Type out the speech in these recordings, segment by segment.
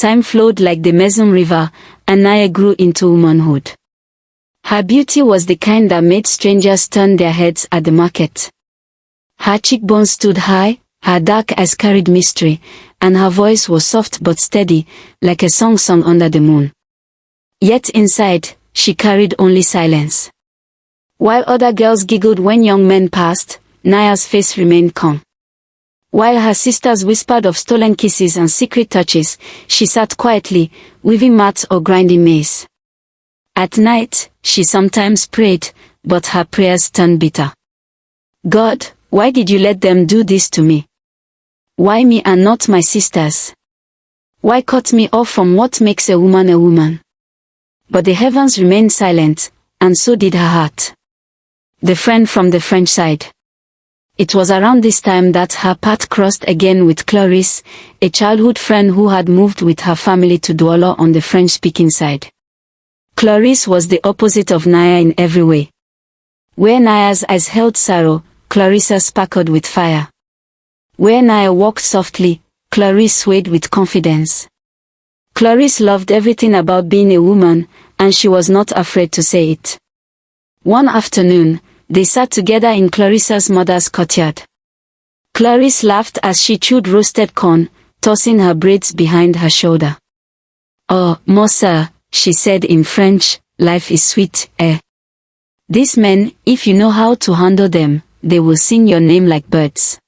Time flowed like the Maison River, and Naya grew into womanhood. Her beauty was the kind that made strangers turn their heads at the market. Her cheekbones stood high, her dark eyes carried mystery, and her voice was soft but steady, like a song sung under the moon. Yet inside, she carried only silence. While other girls giggled when young men passed, Naya's face remained calm. While her sisters whispered of stolen kisses and secret touches, she sat quietly, weaving mats or grinding maize. At night, she sometimes prayed, but her prayers turned bitter. God, why did you let them do this to me? Why me and not my sisters? Why cut me off from what makes a woman a woman? But the heavens remained silent, and so did her heart. The friend from the French side. It was around this time that her path crossed again with Clarisse, a childhood friend who had moved with her family to Douala on the French-speaking side. Clarisse was the opposite of Naya in every way. Where Naya's eyes held sorrow, Clarisse sparkled with fire. Where Naya walked softly, Clarisse swayed with confidence. Clarisse loved everything about being a woman, and she was not afraid to say it. One afternoon, they sat together in Clarissa's mother's courtyard. Clarisse laughed as she chewed roasted corn, tossing her braids behind her shoulder. "Oh, mon sœur," she said in French, "life is sweet, eh? These men, if you know how to handle them, they will sing your name like birds."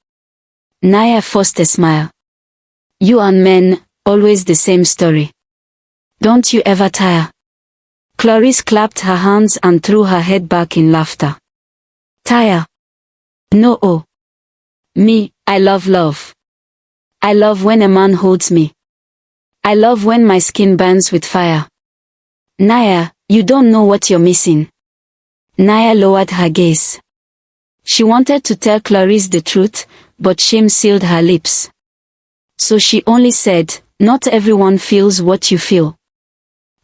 Naya forced a smile. "You and men, always the same story. Don't you ever tire?" Clarisse clapped her hands and threw her head back in laughter. "Tire? No, oh. Me, I love love. I love when a man holds me. I love when my skin burns with fire. Naya, you don't know what you're missing." Naya lowered her gaze. She wanted to tell Clarisse the truth, but shame sealed her lips. So she only said, "Not everyone feels what you feel."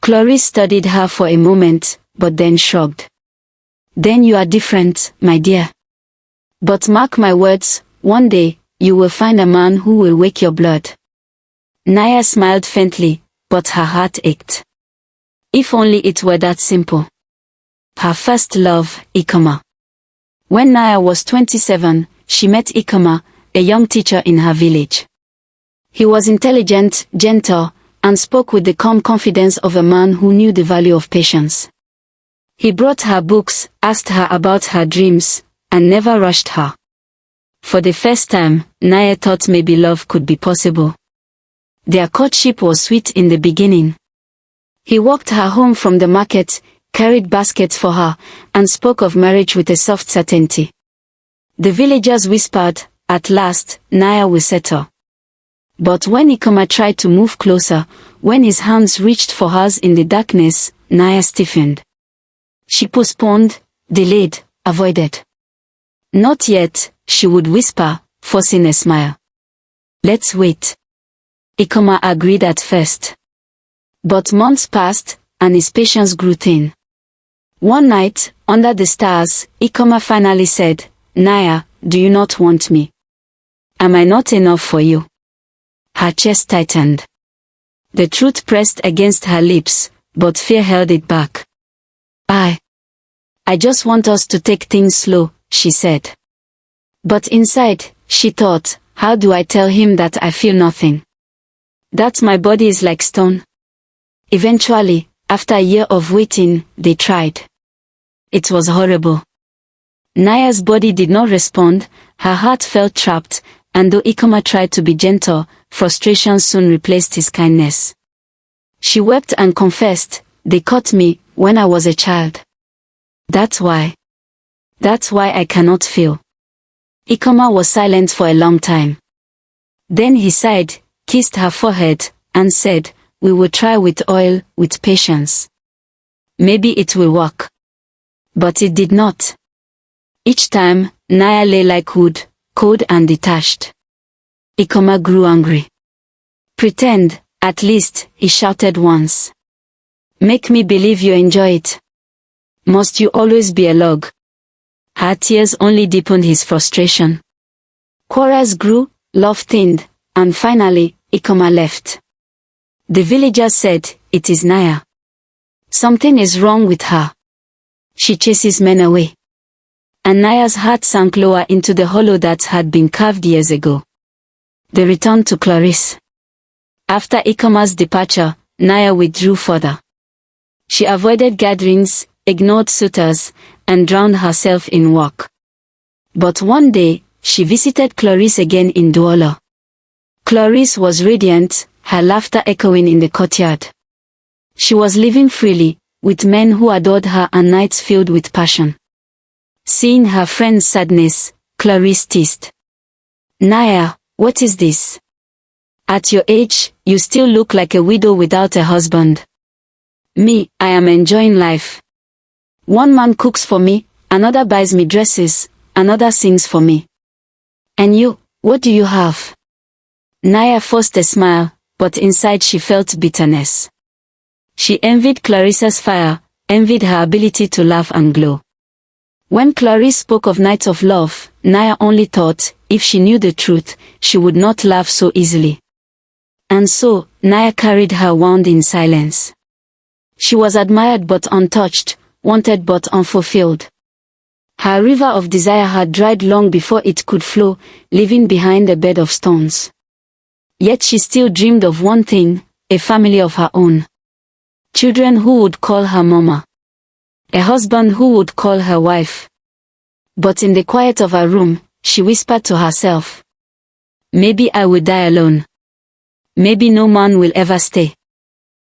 Clarisse studied her for a moment, but then shrugged. "Then you are different, my dear. But mark my words, one day, you will find a man who will wake your blood." Naya smiled faintly, but her heart ached. If only it were that simple. Her first love, Ikoma. When Naya was 27, she met Ikoma, a young teacher in her village. He was intelligent, gentle, and spoke with the calm confidence of a man who knew the value of patience. He brought her books, asked her about her dreams, and never rushed her. For the first time, Naya thought maybe love could be possible. Their courtship was sweet in the beginning. He walked her home from the market, carried baskets for her, and spoke of marriage with a soft certainty. The villagers whispered, "At last, Naya will settle." But when Ikoma tried to move closer, when his hands reached for hers in the darkness, Naya stiffened. She postponed, delayed, avoided. "Not yet," she would whisper, forcing a smile. "Let's wait." Ikoma agreed at first. But months passed, and his patience grew thin. One night, under the stars, Ikoma finally said, "Naya, do you not want me? Am I not enough for you?" Her chest tightened. The truth pressed against her lips, but fear held it back. I just want us to take things slow," she said. But inside, she thought, how do I tell him that I feel nothing? That my body is like stone? Eventually, after a year of waiting, they tried. It was horrible. Naya's body did not respond, her heart felt trapped, and though Ikoma tried to be gentle, frustration soon replaced his kindness. She wept and confessed, "They caught me when I was a child. That's why I cannot feel." Ikoma was silent for a long time. Then he sighed, kissed her forehead, and said, "We will try with oil, with patience. Maybe it will work." But it did not. Each time, Naya lay like wood, cold and detached. Ikoma grew angry. "Pretend, at least," he shouted once. "Make me believe you enjoy it. Must you always be a log?" Her tears only deepened his frustration. Quarrels grew, love thinned, and finally, Ikoma left. The villagers said, "It is Naya. Something is wrong with her. She chases men away." And Naya's heart sank lower into the hollow that had been carved years ago. The return to Clarisse. After Ikoma's departure, Naya withdrew further. She avoided gatherings, ignored suitors, and drowned herself in work. But one day, she visited Clarisse again in Douala. Clarisse was radiant, her laughter echoing in the courtyard. She was living freely, with men who adored her and nights filled with passion. Seeing her friend's sadness, Clarisse teased. "Naya, what is this? At your age, you still look like a widow without a husband. Me, I am enjoying life. One man cooks for me, another buys me dresses, another sings for me. And you, what do you have?" Naya forced a smile, but inside she felt bitterness. She envied Clarissa's fire, envied her ability to laugh and glow. When Clarisse spoke of nights of love, Naya only thought, if she knew the truth, she would not laugh so easily. And so, Naya carried her wound in silence. She was admired but untouched, wanted but unfulfilled. Her river of desire had dried long before it could flow, leaving behind a bed of stones. Yet she still dreamed of one thing, a family of her own. Children who would call her mama. A husband who would call her wife. But in the quiet of her room, she whispered to herself, "Maybe I will die alone. Maybe no man will ever stay."